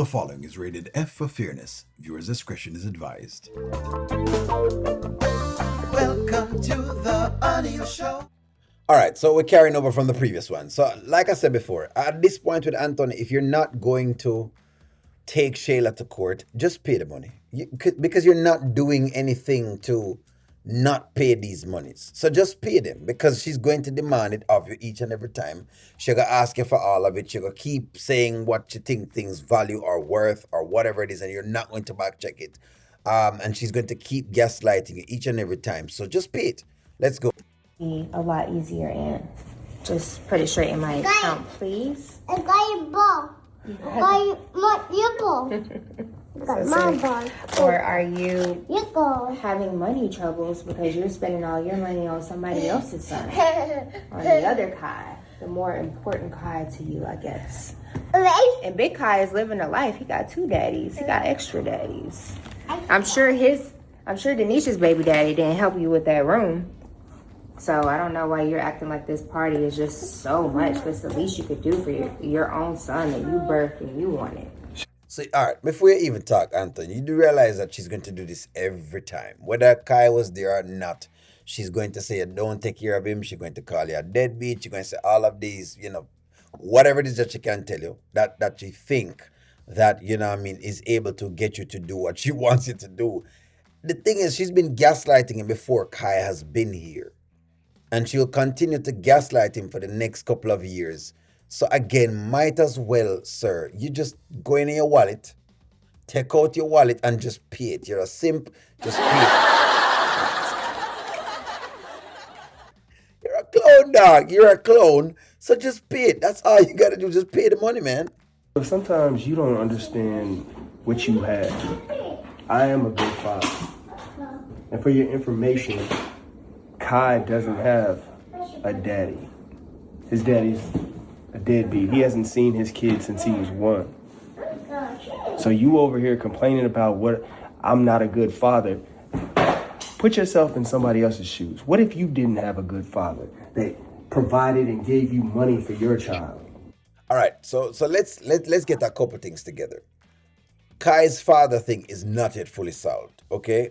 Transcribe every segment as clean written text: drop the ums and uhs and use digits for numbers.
The following is rated F for fairness. Viewers' discretion is advised. Welcome to the audio show. All right, so we're carrying over from the previous one. So, like I said before, at this point with Anthony, if you're not going to take Shayla to court, just pay the money. Because you're not doing anything to not pay these monies. So just pay them because she's going to demand it of you each and every time. She's going to ask you for all of it. She's going to keep saying what you think things value or worth or whatever it is, and you're not going to back check it. And she's going to keep gaslighting you each and every time. So just pay it. Let's go. Be a lot easier and just put it straight in my account, please. I got your ball. I got your ball. Got my ball. Or are you You go. having money troubles because you're spending all your money on somebody else's son? On the other Kai, the more important Kai to you, I guess. Right? And Big Kai is living a life. He got two daddies. He got extra daddies. I'm sure Denisha's baby daddy didn't help you with that room. So I don't know why you're acting like this party is just so much. But it's the least you could do for your own son that you birthed and you wanted. So, all right, before you even talk, Anthony, you do realize that she's going to do this every time. Whether Kai was there or not, she's going to say, don't take care of him. She's going to call you a deadbeat. She's going to say all of these, whatever it is that she can tell you, that she think that, is able to get you to do what she wants you to do. The thing is, she's been gaslighting him before Kai has been here. And she'll continue to gaslight him for the next couple of years. So again, might as well, sir, you just go in your wallet, take out your wallet and just pay it. You're a simp, just pay it. You're a clown, dog. You're a clown. So just pay it. That's all you gotta do. Just pay the money, man. Sometimes you don't understand what you have. I am a good father. And for your information, Kai doesn't have a daddy. His daddy's a deadbeat. He hasn't seen his kid since he was 1. So you over here complaining about what I'm not a good father. Put yourself in somebody else's shoes. What if you didn't have a good father that provided and gave you money for your child? All right, so let's get a couple things together. Kai's father thing is not yet fully solved, okay?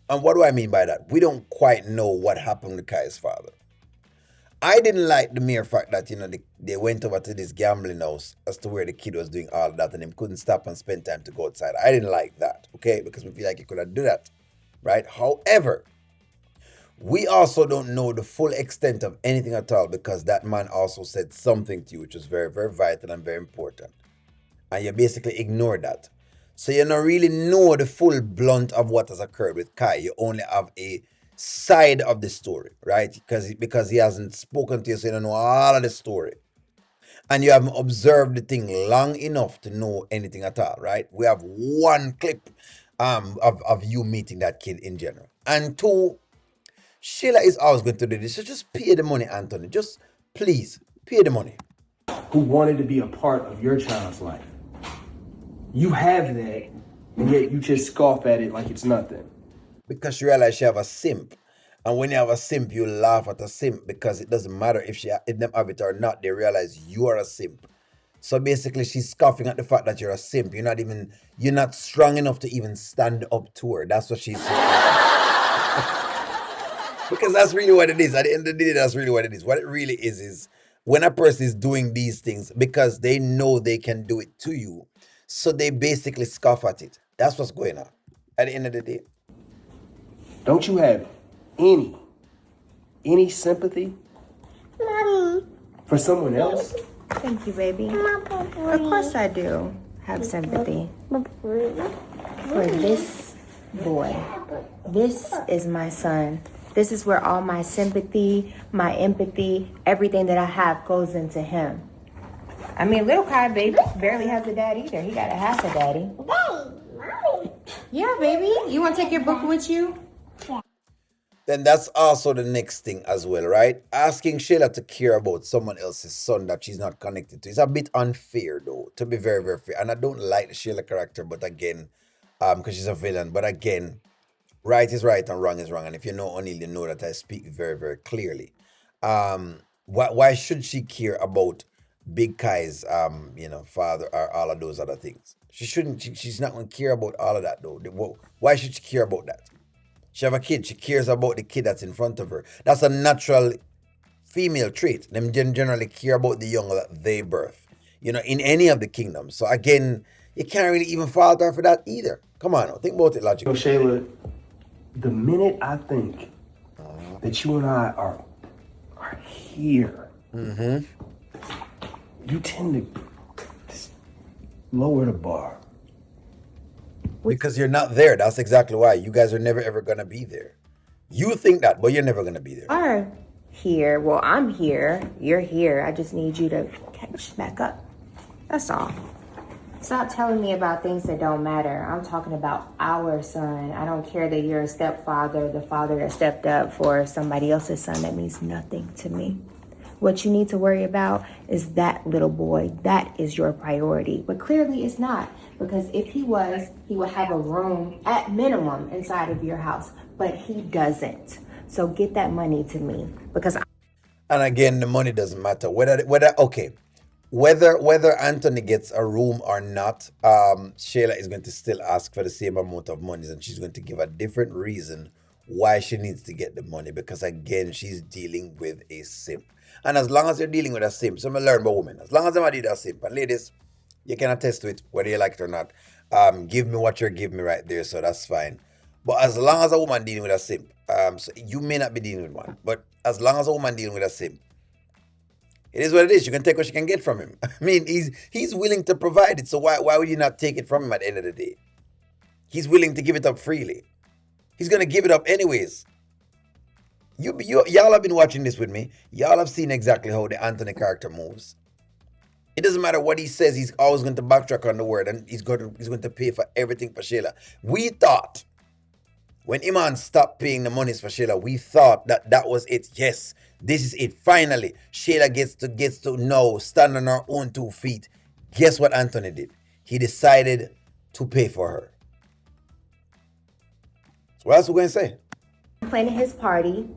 And what do I mean by that? We don't quite know what happened to Kai's father. I didn't like the mere fact that, they went over to this gambling house as to where the kid was doing all that and him couldn't stop and spend time to go outside. I didn't like that, okay? Because we feel like he could have done that, right? However, we also don't know the full extent of anything at all because that man also said something to you which was very, very vital and very important. And you basically ignored that. So you don't really know the full blunt of what has occurred with Kai. You only have a side of the story, right? Because he hasn't spoken to you, so you don't know all of the story. And you haven't observed the thing long enough to know anything at all, right? We have one clip of you meeting that kid in general. And 2, Shayla is always going to do this. So just pay the money, Anthony. Just please pay the money. Who wanted to be a part of your child's life. You have that, and yet you just scoff at it like it's nothing. Because you realize you have a simp. And when you have a simp, you laugh at a simp because it doesn't matter if them have it or not. They realize you are a simp. So basically, she's scoffing at the fact that you're a simp. You're not strong enough to even stand up to her. That's what she's because that's really what it is. At the end of the day, that's really what it is. What it really is when a person is doing these things because they know they can do it to you. So they basically scoff at it. That's what's going on at the end of the day. Don't you have any sympathy Mommy. for someone else? Thank you, baby. Of course I do have sympathy for this boy. This is my son. This is where all my sympathy, my empathy, everything that I have goes into him. I mean, little Kai, baby, barely has a dad either. He got a half a daddy. Mommy. Yeah, baby. You want to take your book with you? Then that's also the next thing as well, right? Asking Shayla to care about someone else's son that she's not connected to is a bit unfair, though, to be very, very fair. And I don't like the Shayla character, but again, because she's a villain. But again, right is right and wrong is wrong. And if you know O'Neill, you know that I speak very, very clearly. Why should she care about Big Kai's, father or all of those other things? She shouldn't. She's not going to care about all of that though. Why should she care about that? She have a kid. She cares about the kid that's in front of her. That's a natural female trait. Them generally care about the young that they birth. In any of the kingdoms. So again, you can't really even fault her for that either. Come on, now, think about it logically. Shayla, the minute I think that you and I are here, you tend to just lower the bar. Because you're not there. That's exactly why. You guys are never ever gonna be there. You think that, but you're never gonna be there. Are here. Well, I'm here. You're here. I just need you to catch back up. That's all. Stop telling me about things that don't matter. I'm talking about our son. I don't care that you're a stepfather, the father that stepped up for somebody else's son. That means nothing to me. What you need to worry about is that little boy. That is your priority. But clearly it's not. Because if he was, he would have a room at minimum inside of your house. But he doesn't. So get that money to me. Because And again, the money doesn't matter. Whether Anthony gets a room or not, Shayla is going to still ask for the same amount of money, and she's going to give a different reason why she needs to get the money, because again, she's dealing with a simp. And as long as you're dealing with a simp, so I'm learn about women. As long as I'm dealing with a simp, and ladies, you can attest to it, whether you like it or not. Give me what you're giving me right there, so that's fine. But as long as a woman dealing with a simp, so you may not be dealing with one, but as long as a woman dealing with a simp, it is what it is. You can take what you can get from him. I mean, he's willing to provide it. So why would you not take it from him at the end of the day? He's willing to give it up freely. He's gonna give it up anyways. Y'all have been watching this with me. Y'all have seen exactly how the Anthony character moves. It doesn't matter what he says. He's always going to backtrack on the word, and he's going to pay for everything for Shayla. We thought when Iman stopped paying the monies for Shayla, we thought that was it. Yes. This is it. Finally, Shayla gets to now stand on her own 2 feet. Guess what Anthony did? He decided to pay for her. So what else are we going to say? I'm planning his party.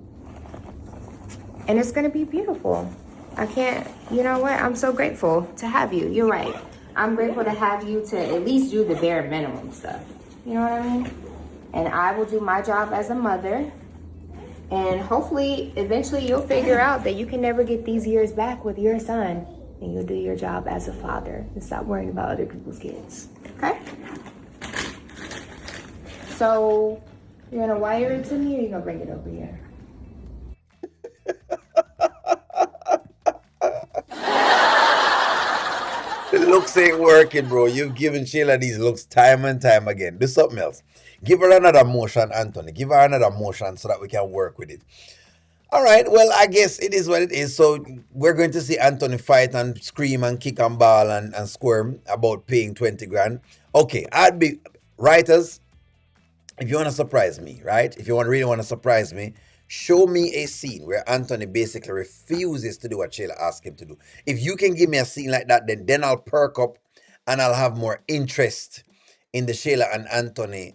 And it's going to be beautiful. I can't, you know what? I'm so grateful to have you. You're right. I'm grateful to have you to at least do the bare minimum stuff. You know what I mean? And I will do my job as a mother. And hopefully, eventually, you'll figure out that you can never get these years back with your son. And you'll do your job as a father and stop worrying about other people's kids. Okay? So, you're going to wire it to me, or you're going to bring it over here? The looks ain't working, bro. You've given Shayla these looks time and time again. Do something else. Give her another motion, Anthony. Give her another motion so that we can work with it. All right. Well, I guess it is what it is. So we're going to see Anthony fight and scream and kick and ball and squirm about paying 20 grand. Okay. I'd be writers. If you want to surprise me, right? If you really want to surprise me, show me a scene where Anthony basically refuses to do what Shayla asked him to do. If you can give me a scene like that, then I'll perk up and I'll have more interest in the Shayla and Anthony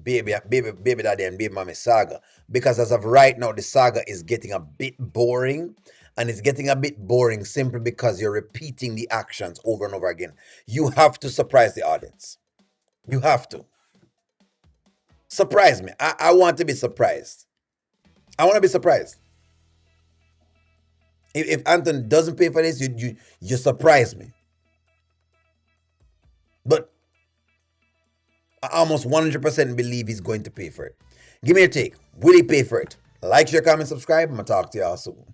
baby daddy and baby mommy saga. Because as of right now, the saga is getting a bit boring. And it's getting a bit boring simply because you're repeating the actions over and over again. You have to surprise the audience. You have to. Surprise me. I want to be surprised. I want to be surprised. If Anthony doesn't pay for this, you surprise me. But I almost 100% believe he's going to pay for it. Give me a take. Will he pay for it? Like, share, comment, subscribe. I'm going to talk to y'all soon.